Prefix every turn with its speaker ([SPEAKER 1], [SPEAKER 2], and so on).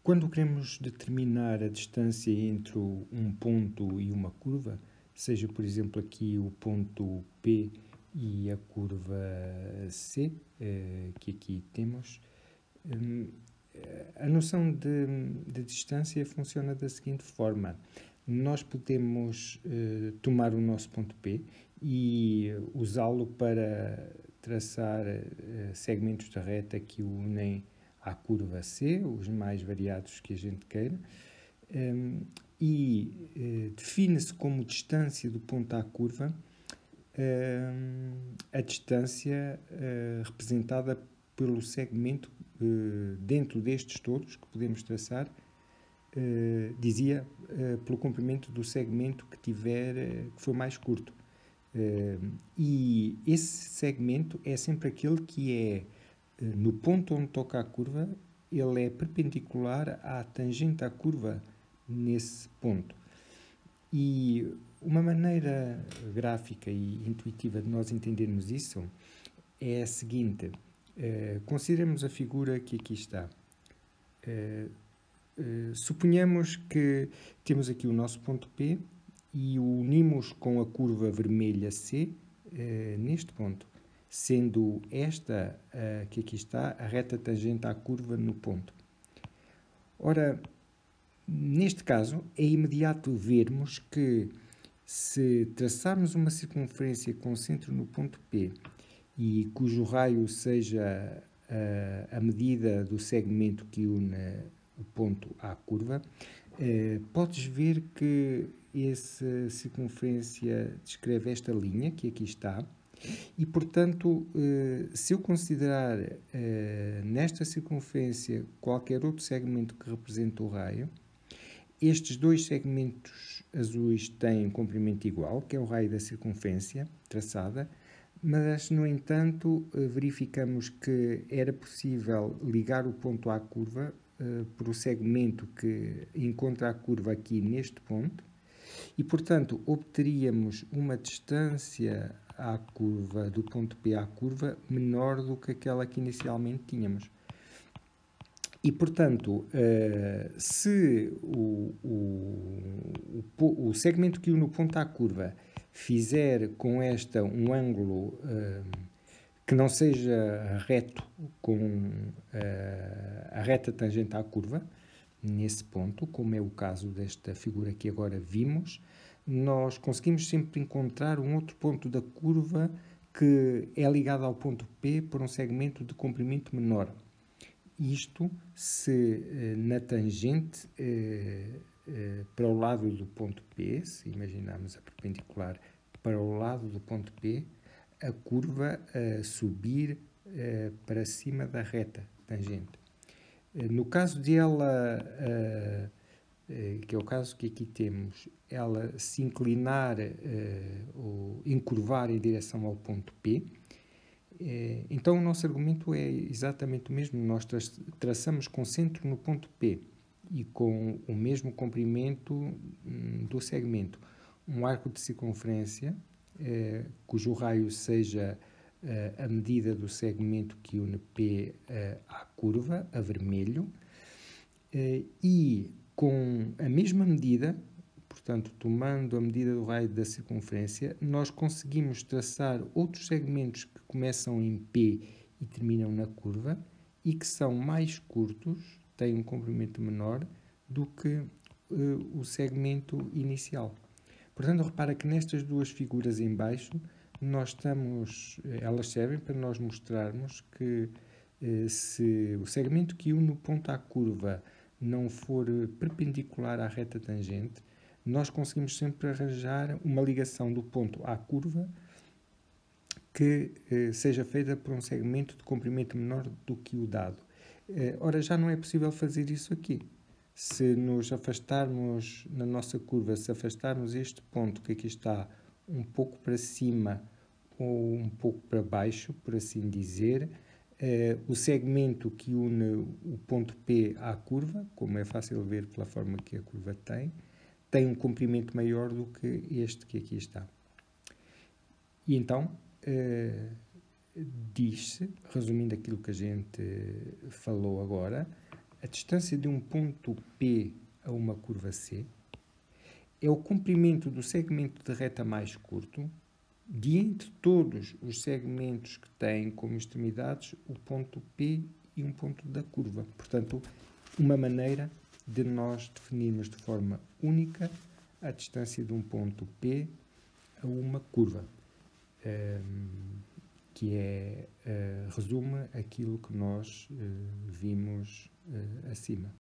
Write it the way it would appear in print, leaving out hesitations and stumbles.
[SPEAKER 1] Quando queremos determinar a distância entre um ponto e uma curva, seja, por exemplo, aqui o ponto P e a curva C, que aqui temos, a noção de distância funciona da seguinte forma. Nós podemos tomar o nosso ponto P e usá-lo para traçar segmentos da reta que o unem à curva C, os mais variados que a gente queira, e define-se como distância do ponto à curva a distância representada pelo segmento dentro destes todos que podemos traçar, pelo comprimento do segmento que for mais curto. E esse segmento é sempre aquele que é, no ponto onde toca a curva, ele é perpendicular à tangente à curva nesse ponto. E uma maneira gráfica e intuitiva de nós entendermos isso é a seguinte. Consideremos a figura que aqui está. Suponhamos que temos aqui o nosso ponto P e o unimos com a curva vermelha C neste ponto, sendo esta que aqui está a reta tangente à curva no ponto. Ora, neste caso, é imediato vermos que se traçarmos uma circunferência com centro no ponto P e cujo raio seja a medida do segmento que une o ponto à curva, podes ver que essa circunferência descreve esta linha que aqui está e, portanto, se eu considerar nesta circunferência qualquer outro segmento que represente o raio, estes dois segmentos azuis têm um comprimento igual, que é o raio da circunferência traçada, mas, no entanto, verificamos que era possível ligar o ponto à curva por o segmento que encontra a curva aqui neste ponto e, portanto, obteríamos uma distância à curva, do ponto P à curva, menor do que aquela que inicialmente tínhamos. E, portanto, se o segmento que une o ponto à curva fizer com esta um ângulo que não seja reto com a reta tangente à curva, nesse ponto, como é o caso desta figura que agora vimos, nós conseguimos sempre encontrar um outro ponto da curva que é ligado ao ponto P por um segmento de comprimento menor. Isto se na tangente para o lado do ponto P, se imaginarmos a perpendicular para o lado do ponto P, a curva subir para cima da reta tangente. No caso de ela, que é o caso que aqui temos, ela se inclinar ou encurvar em direção ao ponto P, então o nosso argumento é exatamente o mesmo. Nós traçamos com centro no ponto P e com o mesmo comprimento do segmento um arco de circunferência cujo raio seja a medida do segmento que une P à curva, a vermelho, e com a mesma medida, portanto, tomando a medida do raio da circunferência, nós conseguimos traçar outros segmentos que começam em P e terminam na curva e que são mais curtos, têm um comprimento menor do que o segmento inicial. Portanto, repara que nestas duas figuras em baixo, elas servem para nós mostrarmos que se o segmento que une o ponto à curva não for perpendicular à reta tangente, nós conseguimos sempre arranjar uma ligação do ponto à curva que seja feita por um segmento de comprimento menor do que o dado. Ora, já não é possível fazer isso aqui. Se nos afastarmos na nossa curva, se afastarmos este ponto que aqui está um pouco para cima ou um pouco para baixo, por assim dizer, o segmento que une o ponto P à curva, como é fácil ver pela forma que a curva tem um comprimento maior do que este que aqui está. E então, diz-se, resumindo aquilo que a gente falou agora, a distância de um ponto P a uma curva C é o comprimento do segmento de reta mais curto de entre todos os segmentos que têm como extremidades o ponto P e um ponto da curva. Portanto, uma maneira de nós definirmos de forma única a distância de um ponto P a uma curva, que resume aquilo que nós vimos acima.